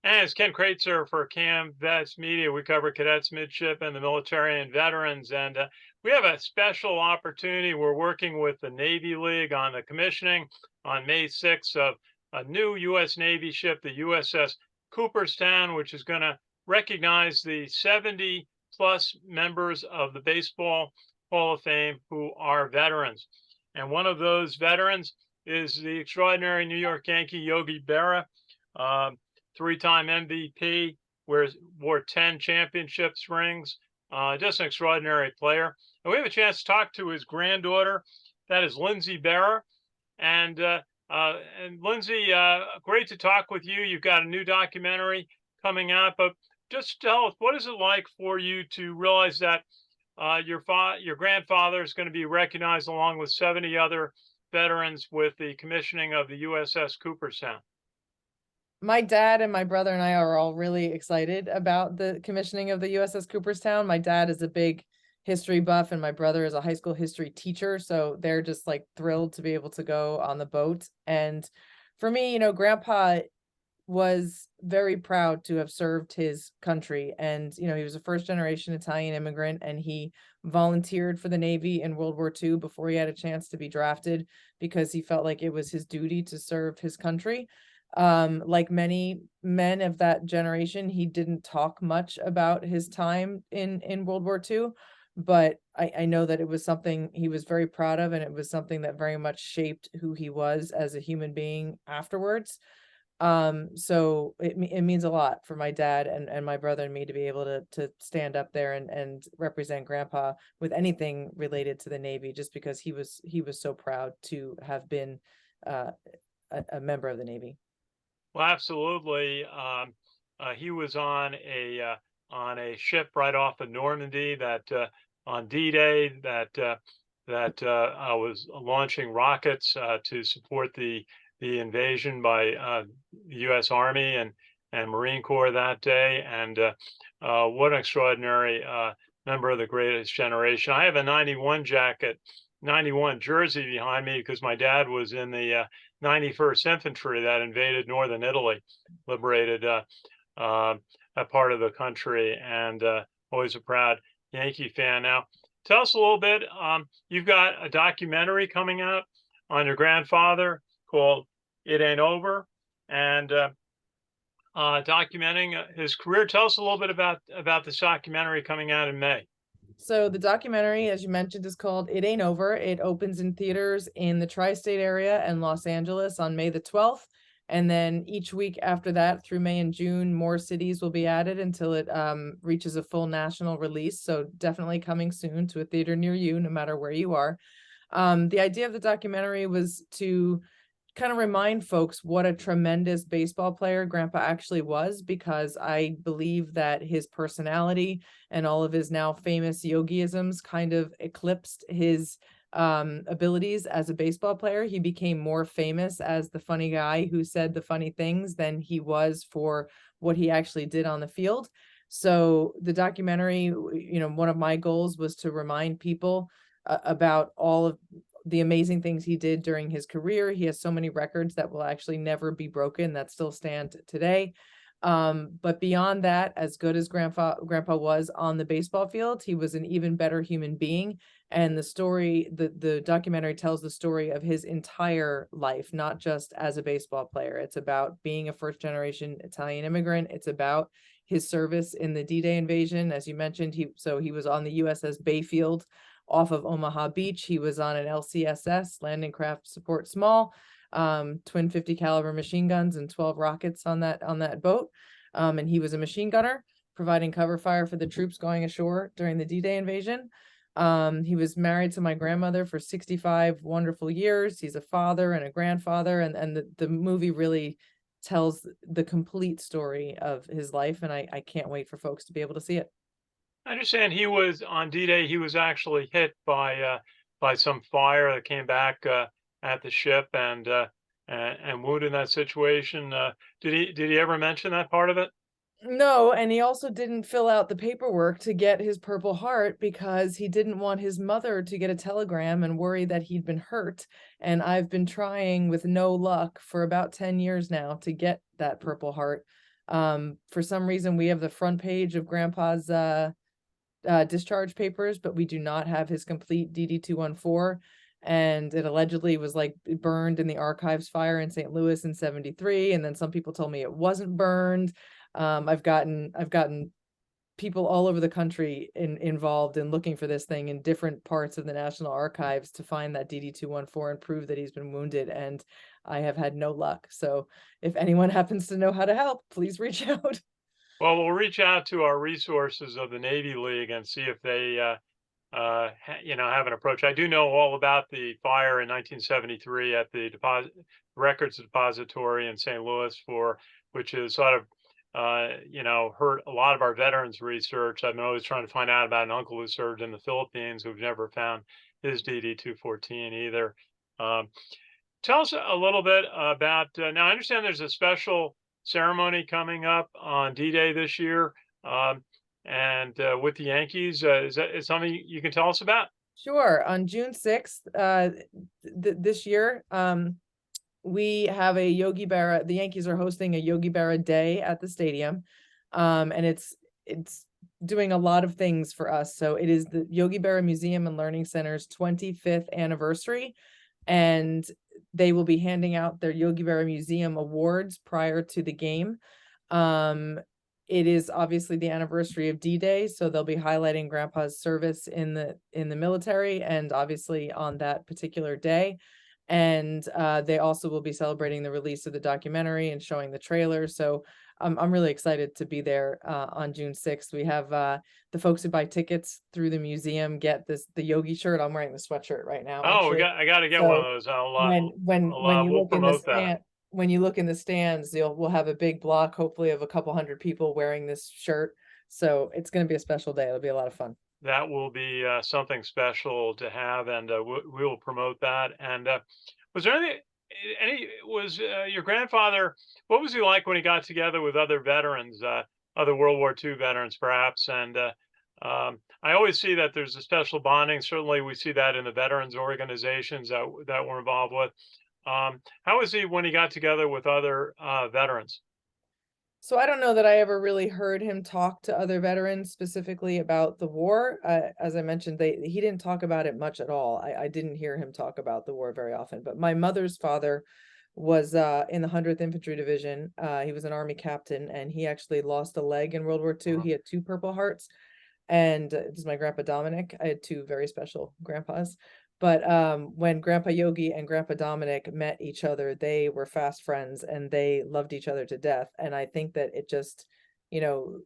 And it's Ken Kraetzer for Cam Vets Media. We cover cadets, midshipmen, the military, and veterans. And we have a special opportunity. We're working with the Navy League on the commissioning on May 6th of a new U.S. Navy ship, the USS Cooperstown, which is going to recognize the 70 plus members of the Baseball Hall of Fame who are veterans. And one of those veterans is the extraordinary New York Yankee Yogi Berra. Um, Three-time MVP, wore 10 championships rings. Just an extraordinary player. And we have a chance to talk to his granddaughter. That is Lindsay Berra. And and Lindsay, great to talk with you. You've got a new documentary coming out, but just tell us, what is it like for you to realize that your grandfather is going to be recognized along with 70 other veterans with the commissioning of the USS Cooperstown? My dad and my brother and I are all really excited about the commissioning of the USS Cooperstown. My dad is a big history buff, and my brother is a high school history teacher. So they're just like thrilled to be able to go on the boat. And for me, Grandpa was very proud to have served his country. And, he was a first generation Italian immigrant, and he volunteered for the Navy in World War II before he had a chance to be drafted because he felt like it was his duty to serve his country. Like many men of that generation, he didn't talk much about his time in World War II, but I know that it was something he was very proud of, and it was something that very much shaped who he was as a human being afterwards. So it means a lot for my dad and my brother and me to be able to stand up there and represent Grandpa with anything related to the Navy, just because he was so proud to have been uh, a member of the Navy. Well, absolutely. He was on a ship right off of Normandy that on D-Day that was launching rockets to support the invasion by the U.S. Army and Marine Corps that day. And what an extraordinary member of the greatest generation. I have a 91 jacket, 91 jersey behind me because my dad was in the 91st Infantry that invaded northern Italy, liberated that part of the country, and always a proud Yankee fan. Now, tell us a little bit. You've got a documentary coming out on your grandfather called "It Ain't Over," and documenting his career. Tell us a little bit about this documentary coming out in May. So the documentary, as you mentioned, is called It Ain't Over. It opens in theaters in the tri-state area and Los Angeles on May the 12th. And then each week after that, through May and June, more cities will be added until it reaches a full national release. So definitely coming soon to a theater near you, no matter where you are. The idea of the documentary was to kind of remind folks what a tremendous baseball player Grandpa actually was, because I believe that his personality and all of his now famous yogiisms kind of eclipsed his abilities as a baseball player. He became more famous as the funny guy who said the funny things than he was for what he actually did on the field. So the documentary, one of my goals was to remind people about all of the amazing things he did during his career. He has so many records that will actually never be broken, that still stand today. But beyond that, as good as grandpa was on the baseball field, he was an even better human being. And the documentary tells the story of his entire life, not just as a baseball player. It's about being a first generation Italian immigrant. It's about his service in the D-Day invasion. As you mentioned, he was on the USS Bayfield off of Omaha Beach. He was on an LCSS, Landing Craft Support Small, twin 50 caliber machine guns and 12 rockets on that boat. And he was a machine gunner, providing cover fire for the troops going ashore during the D-Day invasion. He was married to my grandmother for 65 wonderful years. He's a father and a grandfather, and the movie really tells the complete story of his life, and I can't wait for folks to be able to see it. I understand he was on D-Day. He was actually hit by some fire that came back at the ship and wounded in that situation. Did he ever mention that part of it? No, and he also didn't fill out the paperwork to get his Purple Heart because he didn't want his mother to get a telegram and worry that he'd been hurt. And I've been trying with no luck for about 10 years now to get that Purple Heart. For some reason, we have the front page of Grandpa's discharge papers, but we do not have his complete DD-214. And it allegedly was like burned in the archives fire in St. Louis in '73. And then some people told me it wasn't burned. I've gotten people all over the country involved in looking for this thing in different parts of the National Archives to find that DD-214 and prove that he's been wounded. And I have had no luck. So if anyone happens to know how to help, please reach out. Well, we'll reach out to our resources of the Navy League and see if they, have an approach. I do know all about the fire in 1973 at the records depository in St. Louis, which is sort of, hurt a lot of our veterans research. I've been always trying to find out about an uncle who served in the Philippines who've never found his DD-214 either. Tell us a little bit about, now I understand there's a special ceremony coming up on D-Day this year, and with the Yankees. Is something you can tell us about? Sure. On June 6th, this year, we have a Yogi Berra. The Yankees are hosting a Yogi Berra Day at the stadium, and it's doing a lot of things for us. So it is the Yogi Berra Museum and Learning Center's 25th anniversary, and they will be handing out their Yogi Berra Museum awards prior to the game. It is obviously the anniversary of D-Day, so they'll be highlighting Grandpa's service in the military, and obviously on that particular day. And they also will be celebrating the release of the documentary and showing the trailer. So I'm really excited to be there on June 6th. We have the folks who buy tickets through the museum get the Yogi shirt. I'm wearing the sweatshirt right now, Oh, actually. I got to get one of So those. when you We'll look in the promote that. when you look in the stands, we'll have a big block, hopefully of a couple hundred people wearing this shirt. So it's going to be a special day. It'll be a lot of fun. That will be something special to have, and we will promote that. And was there was your grandfather, what was he like when he got together with other veterans, other World War II veterans, perhaps? And I always see that there's a special bonding. Certainly, we see that in the veterans organizations that we're involved with. How was he when he got together with other veterans? So I don't know that I ever really heard him talk to other veterans specifically about the war. As I mentioned, he didn't talk about it much at all. I didn't hear him talk about the war very often. But my mother's father was in the 100th Infantry Division. He was an Army captain, and he actually lost a leg in World War II. He had 2 Purple Hearts, and this is my grandpa Dominic. I had 2 very special grandpas. But when Grandpa Yogi and Grandpa Dominic met each other, they were fast friends and they loved each other to death. And I think that it just, you know,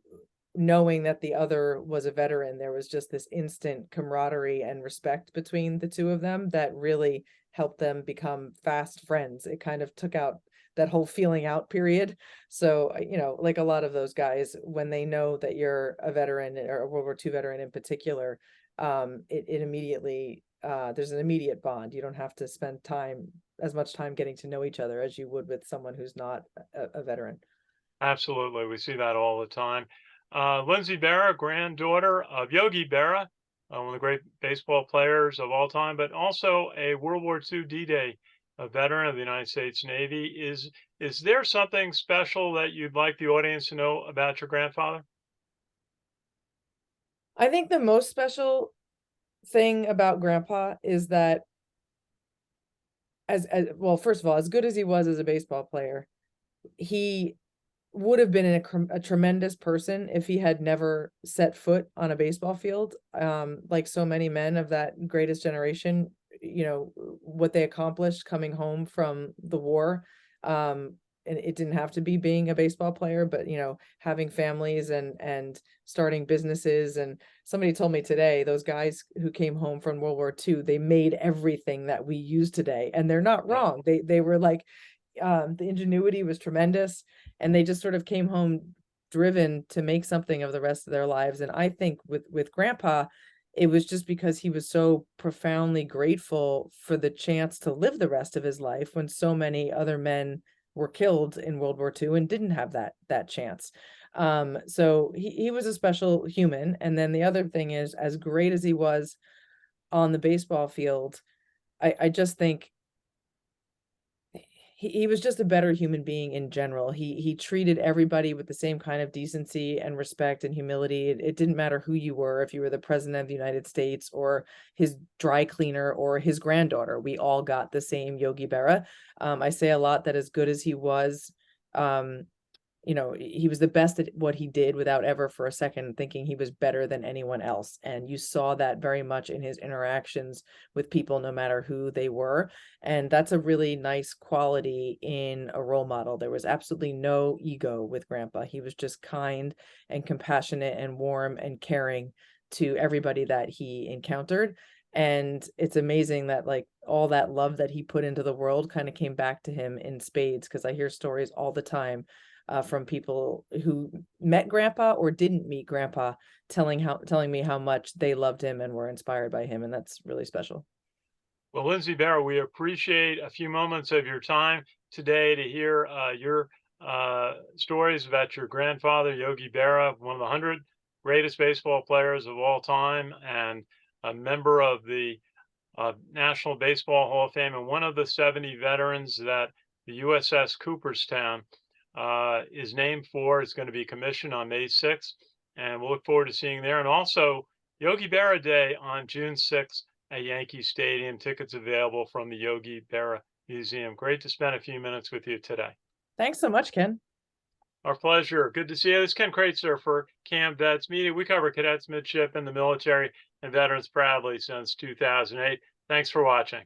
knowing that the other was a veteran, there was just this instant camaraderie and respect between the two of them that really helped them become fast friends. It kind of took out that whole feeling out period. So, like a lot of those guys, when they know that you're a veteran or a World War II veteran in particular, it immediately there's an immediate bond. You don't have to spend as much time getting to know each other as you would with someone who's not a veteran. Absolutely. We see that all the time. Lindsay Berra, granddaughter of Yogi Berra, one of the great baseball players of all time, but also a World War II D-Day veteran of the United States Navy. Is there something special that you'd like the audience to know about your grandfather? I think the most special thing about Grandpa is that as well, first of all, as good as he was as a baseball player, he would have been a tremendous person if he had never set foot on a baseball field. Like so many men of that greatest generation, what they accomplished coming home from the war. And it didn't have to be being a baseball player, but having families and starting businesses. And somebody told me today, those guys who came home from World War II, they made everything that we use today, and they're not wrong. They were like, the ingenuity was tremendous, and they just sort of came home driven to make something of the rest of their lives. And I think with Grandpa, it was just because he was so profoundly grateful for the chance to live the rest of his life when so many other men were killed in World War II and didn't have that chance. So he was a special human. And then the other thing is, as great as he was on the baseball field, I just think he was just a better human being in general. He treated everybody with the same kind of decency and respect and humility. It didn't matter who you were, if you were the president of the United States or his dry cleaner or his granddaughter. We all got the same Yogi Berra. I say a lot that as good as he was, you know, he was the best at what he did without ever for a second thinking he was better than anyone else. And you saw that very much in his interactions with people, no matter who they were. And that's a really nice quality in a role model. There was absolutely no ego with Grandpa. He was just kind and compassionate and warm and caring to everybody that he encountered. And it's amazing that like all that love that he put into the world kind of came back to him in spades, because I hear stories all the time from people who met Grandpa or didn't meet Grandpa, telling me how much they loved him and were inspired by him, and that's really special. Well, Lindsay Berra, we appreciate a few moments of your time today to hear your stories about your grandfather, Yogi Berra, one of the 100 greatest baseball players of all time, and a member of the National Baseball Hall of Fame, and one of the 70 veterans that the USS Cooperstown is named for. Is going to be commissioned on May 6th, and we'll look forward to seeing there. And also Yogi Berra Day on June 6th at Yankee Stadium. Tickets available from the Yogi Berra Museum. Great to spend a few minutes with you today. Thanks so much, Ken. Our pleasure. Good to see you. This is Ken Kraetzer for Cam Vets Media. We cover cadets, midship, and the military and veterans proudly since 2008. Thanks for watching.